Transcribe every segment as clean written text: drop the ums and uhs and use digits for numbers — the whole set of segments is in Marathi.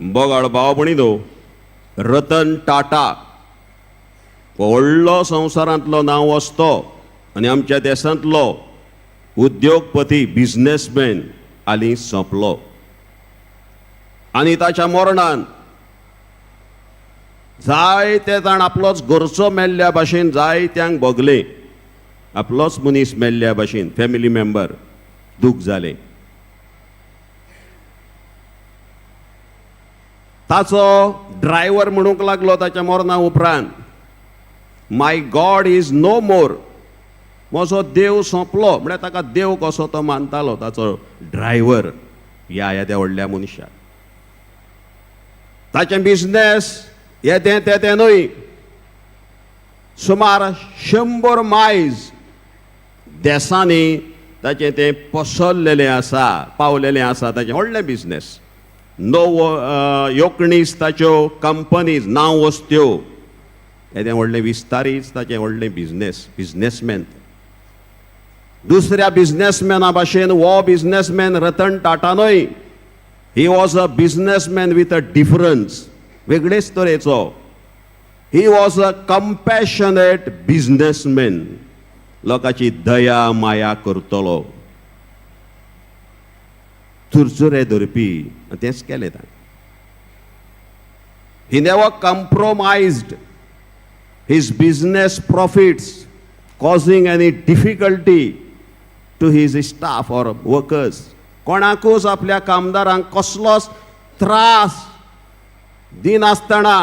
बोगाळ भाव भयणीनो, रतन टाटा व्हडलो संवसारांतलो नांव आसतो आनी आमच्या देशांतलो उद्योगपती बिझनेसमॅन हालीं सोंपलो. आनी ताच्या मरणान जायते जाण आपलोच घरचो मेल्ल्या भाशेन जायत्यांक भोगलें. आपलोच मनीस मेल्ल्या भाशेन फॅमिली मेंबर दूख जालें. ताचो ड्रायव्हर म्हणूंक लागलो ताच्या मरणा उपरांत, माय गॉड इज नो मोर. म्हजो देव सोंपलो. म्हळ्यार ताका देव कसो तो मानतालो ताचो ड्रायव्हर ह्या त्या व्हडल्या मनशाक. ताचें बिझनेस येतें तेतें न्हय. सुमार 100 मायल्स देशांनी ताचें तें पसरलेलें आसा, पावलेलें आसा ताचें व्हडलें बिझनेस. येवकणीस ताच्यो कंपनीज नांव वस्त्यो येदें व्हडलें विस्तारीत ताचें व्हडलें बिझनेसमॅन. दुसऱ्या बिझनेसमॅना भाशेन हो बिझनेसमॅन रतन टाटा न्हय. He was a businessman with a difference. वेगळेच तरेचो. He was a compassionate businessman. लोकांची दया माया करतलो. चुरचुरे धरपी तेंच केलें ताणें. He never compromised his business profits causing any difficulty to his staff or workers. कोणाकूच आपल्या कामदारांक कसलोच त्रास दिनासतना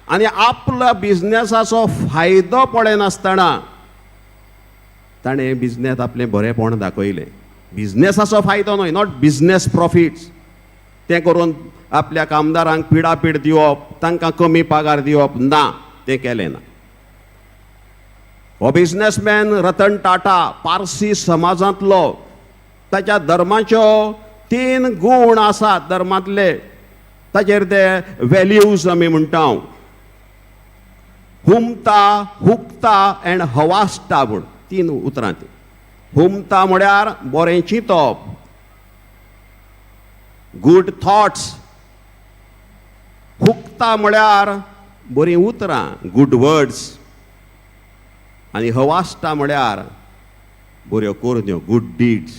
आनी आपल्या बिझनेसाचो फायदो पळयनासतना ताणें बिझनेस आपलें बरेंपण दाखयलें. बिझनेसाचो फायदो न्हय, नॉट बिझनेस प्रॉफिट्स. तें करून आपल्या कामदारांक पिडापीड दिवप, तांकां कमी पगार दिवप ना, तें केलें ना. हो बिझनेसमॅन रतन टाटा पारसी समाजांतलो. ताच्या धर्माच्यो 3 गूण आसात धर्मांतले. ताचेर ते व्हॅल्यूज आमी म्हणटा. हुमता, हुक्ता एंड हवास्ता म्हूण 3 उतरां ती. हुमता म्हळ्यार बरें चिंतप, गूड थॉट्स. हुक्ता म्हळ्यार बरीं उतरां, गूड वर्ड्स. आनी हवास्ता म्हळ्यार बऱ्यो कोरन्यो, गूड डीड्स.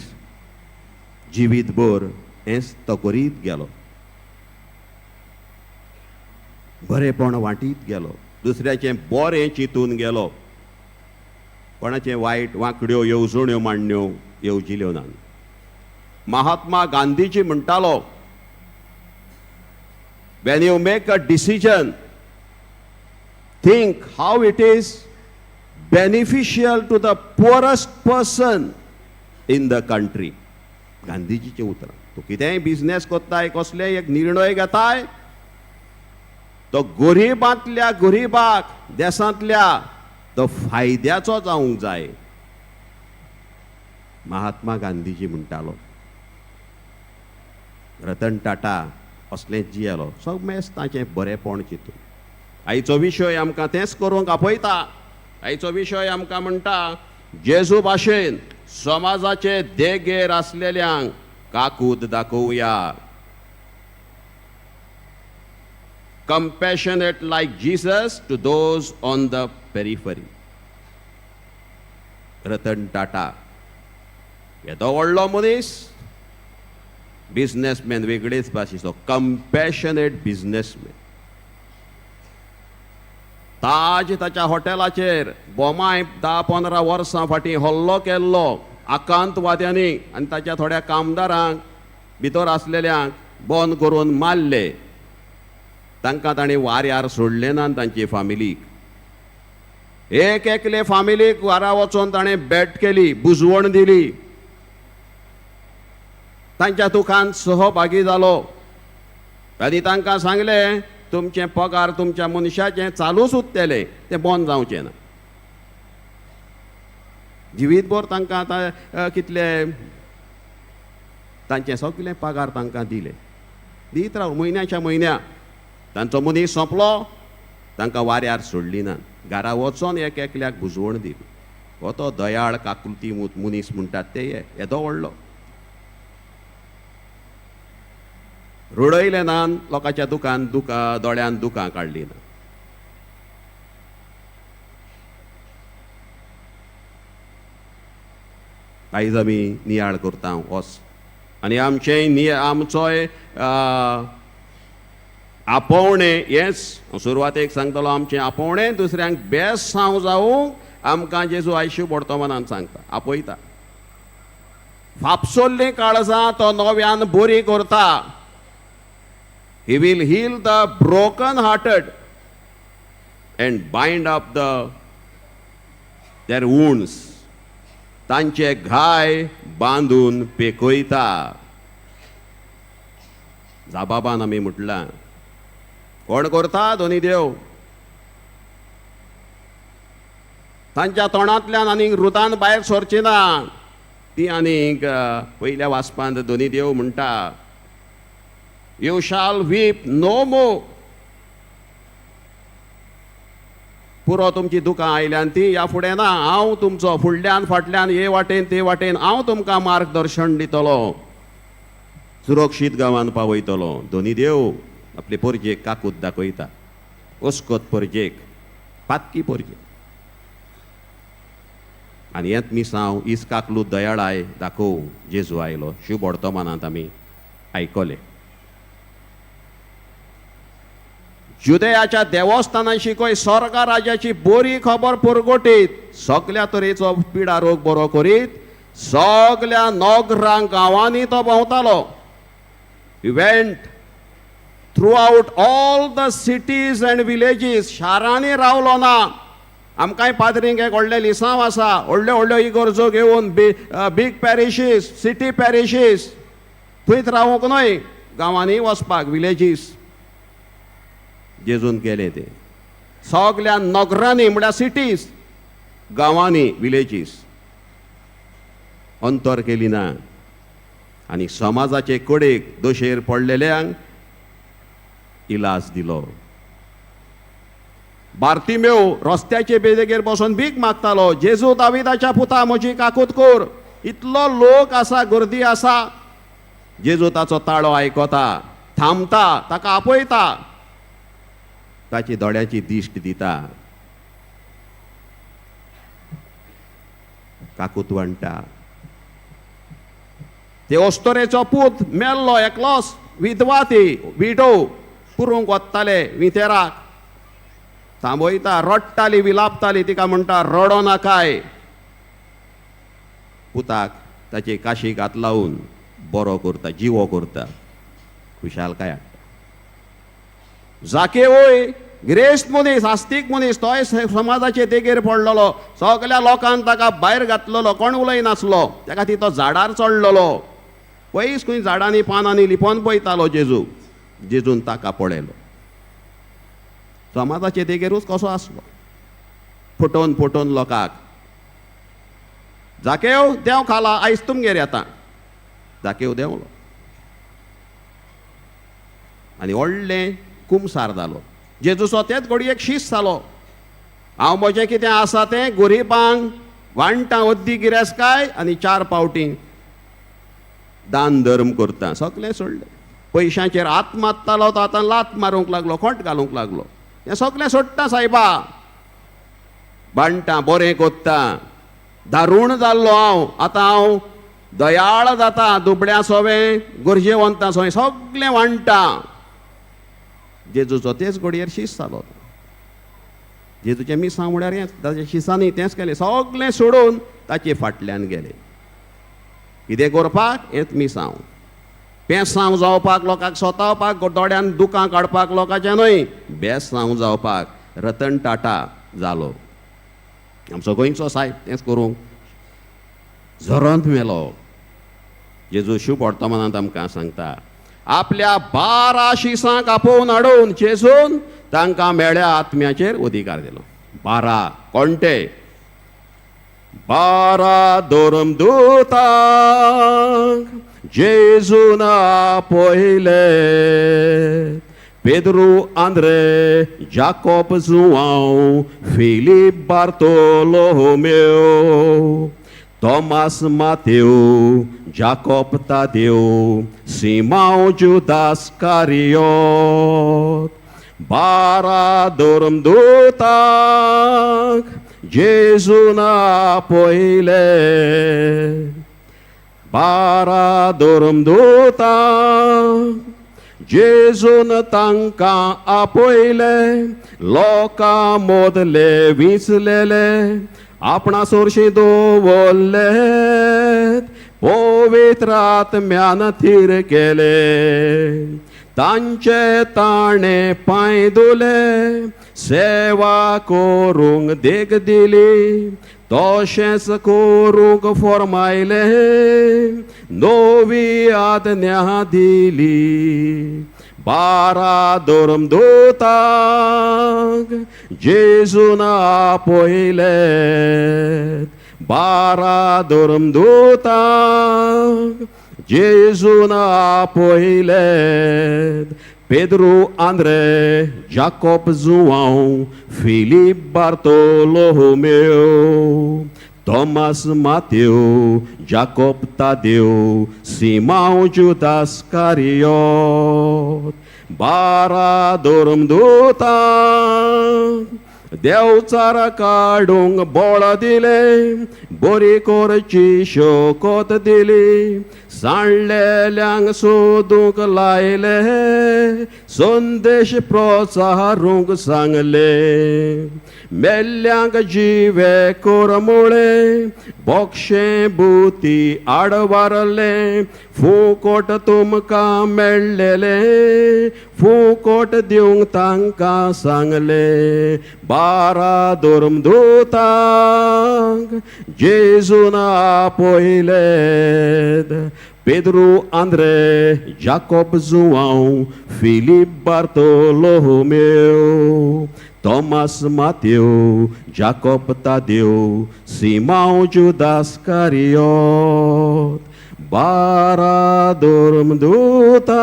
जिवीतभर हेंच तो करीत गेलो. बरेपण वाटीत गेलो. दुसऱ्याचें बरें चिंतून गेलो. कोणाचे वायट वांकड्यो येवजण्यो मांडण्यो येवजिल्यो ना. महात्मा गांधीजी म्हणटालो, when you make a decision, think how it is beneficial to the poorest person in the country. गांधीजीचे उतर. तूं कितेंय बिझनेस कोत्ताय, कसलेय एक निर्णय घेताय, तो गरीबांतल्या गरीबाक, देशांतल्या तो फायद्याचो जावंक जाय. महात्मा गांधीजी म्हणटालो. रतन टाटा असलेंच जियेलो. सगळेंच ताचें बरेंपण चिंतून. आयचो विशय आमकां तेंच करूंक आपयता. आयचो विशय आमकां म्हणटा, जेजू भाशेन समाजाचे देगेर आसलेल्यांक काकूट दाखोवया. Compassionate like Jesus to those on the periphery. Ratan Tata येदो व्हडलो मनीस, बिझनेसमॅन वेगळेच भाशेचो, कंपॅशनेट बिझनेसमॅन. ताज ताच्या हॉटेलाचेर बोमाय 10-15 वर्सां फाटीं हल्लो केल्लो आकांतवाद्यांनी आनी ताच्या थोड्या कामदारांक भितर आसलेल्यांक बंद करून मारले. तांकां ताणें वाऱ्यार सोडलें ना तांचे फामिलीक. एक एकले फामिलीक वारा वचोन ताणें भेट केली, बुजवण दिली. तांच्या दुखांत सहभागी जालो आनी तांकां सांगलें, तुमचे पगार तुमच्या मनशाचें चालूच उरतलें, तें बंद जावचें ना. जिवीतभर तांकां आतां कितले तांचे सगळे पगार तांकां दिले. दीत राव म्हयन्याच्या म्हयन्या. तांचो मनीस सोंपलो, तांकां वाऱ्यार सोडली ना. घरा वचोन एक एकल्याक बुजवण दिली. हो तो दयाळ काकुलती मनीस म्हणटात ते येदो व्हडलो. रुडयले ना लोकांच्या दोळ्यान दुकां काडली ना. आयज आमी नियाळ करता वस आनी आमचोय आपोवणे हेच सुरवातेक सांगतलो आमचें आपोवणें दुसऱ्यांक बेस जावंक आमकां जेजू आयशू वर्तमानांत सांगता आपयता. फापसोल्लीं काळजां तो नव्यान बरी करता. He will heal the broken hearted and bind up their wounds. तांचे घाय बांदून पेकयता. जाबाबान आमी म्हटलां कोण करता दोनी देव. तांच्या तोंडांतल्यान आनीक रुतान भायर सरची ना. ती आनीक पयल्या वाचपांत दोनी देव म्हणटा You shall weep no more. पुरो तुमची दुकां आयल्यान ती ह्या फुडें ना. हांव तुमचो फुडल्यान फाटल्यान हे वाटेन ते वाटेन हांव तुमकां मार्गदर्शन दितलो. सुरक्षीत गांवांत पावयतलो. दोनी देव आपले परजेक काकूत दाखयता. ओस्कोत परजेक पातकी परजेक. आनी हेंच मिसांव इस्काकलू दयाळाय दाखोव जेजू आयलो. शुभ वर्तमानांत आमी आयकले. जुदेयाच्या देवस्थानांशिकय स्वर्गा राज्याची बरी खबर पुरगोटीत. सगल्या तरेचो पिडा रोग बरो करीत सगल्या नोगरां गांवांनी तो भोंवतालो. He went throughout all the cities and villages. शारांनी रावलो ना. आमकांय पाद्रींक एक व्हडलें लिसांव आसा. व्हडल्यो व्हडल्यो इगर्जो घेवन बीग पॅरिशीस सिटी पॅरिशीस थंयच रावूंक न्हय. गांवांनी वचपाक विलेजीस. जेजून गेले ते सगल्या नगरांनी म्हळ्यार सिटीज गांवांनी विलेजीस अंतर केली ना. आनी समाजाचे कडेक दोशेर पडलेल्यांक इलाज दिलो. बार्तिमेव रस्त्याचे बेदेगेर बसून भीक मागतालो. जेजू दाविदाच्या पुता म्हजी काकूत कर. इतलो लोक आसा गर्दी आसा. जेजू ताचो ताळो आयकता थांबता ताका आपयता. ताची दोळ्याची दिश्ट दिता. काकूत म्हणटा ते ओस्तोरेचो पूत मेल्लो एकलोच. विधवा ती विडो पुरूंक वताले वितेराक. थांबयता रडटाली विलापताली. तिका म्हणटा रडो नाकाय. पुताक ताचे काशीक हात लावून बरो करता जिवो करता. खुशालकाय हाडटा. जाकेवय गिरेस्त मनीस आस्तीक मनीस तोय समाजाचे देगेर पडलेलो. सगल्या लोकांक ताका भायर घातलेलो. कोण उलयनासलो. ताका ती तो झाडार चडलेलो. पयस खंय झाडांनी पानांनी लिपोवन पळयतालो जेजू. जेजून ताका पळयलो. समाजाचे देगेरूच कसो आसलो. फटोवन फटोवन लोकांक जाकेव देव खाला आयज तुमगेर येता. जाकेव देंवलो आनी व्हडलें कुमसार जालो. जेजूचो तेच घडयेक शीस जालो. हांव म्हजें कितें आसा तें गरिबांक वांटां अद्दी गिरेस्काय आनी 4 पावटी दान धर्म करता. सगळें सोडलें. पयशांचेर हात मारतालो तो आतां लात मारूंक लागलो. खोंट घालूंक लागलो. हें सगळें सोडटा सायबा. वांटां बरें कोत्ता. दारूण जाल्लो हांव. आतां हांव दयाळ जाता. दुबड्या सोवें गरजेवंतां सोय सगळें वांटां. जेजूचो तेच घडयेर शीस जालो. जेजूचें मिसांव म्हळ्यार हेंच. ताच्या शिसांनी तेंच केलें. सगळें सोडून ताचे फाटल्यान गेले. कितें करपाक हेंच मिसांव. पेसांव जावपाक लोकांक सोतावपाक दोळ्यान दुकां काडपाक लोकांचें न्हय. बेसांव जावपाक रतन टाटा जालो. आमचो गोंयचो साहेब तेंच करूंक झरोंत मेलो. जेजू शुभ वर्तमानांत आमकां सांगता आपल्या 12 शिसांक आपोवन हाडून जेजून तांकां मेळ्या आत्म्याचेर अधिकार दिलो. 12 कोणटे 12 धर्मदूतांक जेजून आपयले. पेद्रू आंद्रे जाकोब जुआंव फिलीप बार्तोलोमेव Thomas Mateu, Jacob Tadeu, Simão Judas Cariot, bara dormdutak, Jesu na poile, bara dormdutak, Jesu na tanka apoile, loka modle विसलेले, आपणा सोरशी दवरलेत, पवित्र आत्म्यान थीर केले, तांचे ताणे पांय धुले, सेवा करूंक देग दिली, तशेंच करूंक फॉर्मायले, नवी आज्ञा दिली. बारा dormdutak, Jesu na poilet. Bara dormdutak, Jesu na poilet. Pedro, André, Jacob, João, Filipe, Bartolomeu, Thomas, Mateu, Jacob, Tadeu, Simão, Judas Cariot, bara dormdutak, Devchar काढूंक बोळ दिले, बरी करची शोकत दिली, सांडलेल्यांक सोदूंक लायले, संदेश प्रोत्साहरूंक सांगले, मेल्ल्यांक जिवे करमुळे, बोक्षे बुती आडवारले, फुकट तुमकां मेळ्ळेले, फुकट दिवंक तांकां सांगले. बारा dormdutak, Jesu na poilet. Pedro, André, Jacob, João, Filipe, Bartolomeu, Thomas, Mateu, Jacob, Tadeu, Simão, Judas Cariot, bara dormdutak,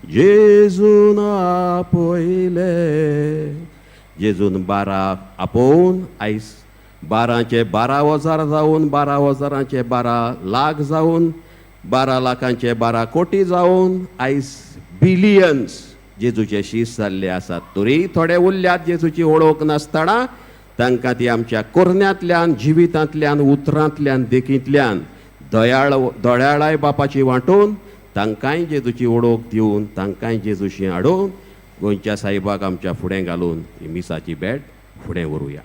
Jesu na poilet. जेजून बारा आपोवन आयज 12चे 12 हजार जावन 12 हजारांचे 12 लाख जावन 12 लाखांचे 12 कोटी जावन आयज बिलियन्स जेजूचे शीस जाल्ले आसात. तरी थोडे उरल्यात जेजूची वळख नासतना तांकां ती आमच्या कोरण्यांतल्यान, जिवितांतल्यान, उतरांतल्यान, देखींतल्यान दयाळाय बापाची वांटून तांकांय जेजूची वळख दिवन तांकांय जेजूशी हाडून गोंयच्या साहेबाक आमच्या फुडें घालून ही मिसाची भेट फुडें व्हरूया.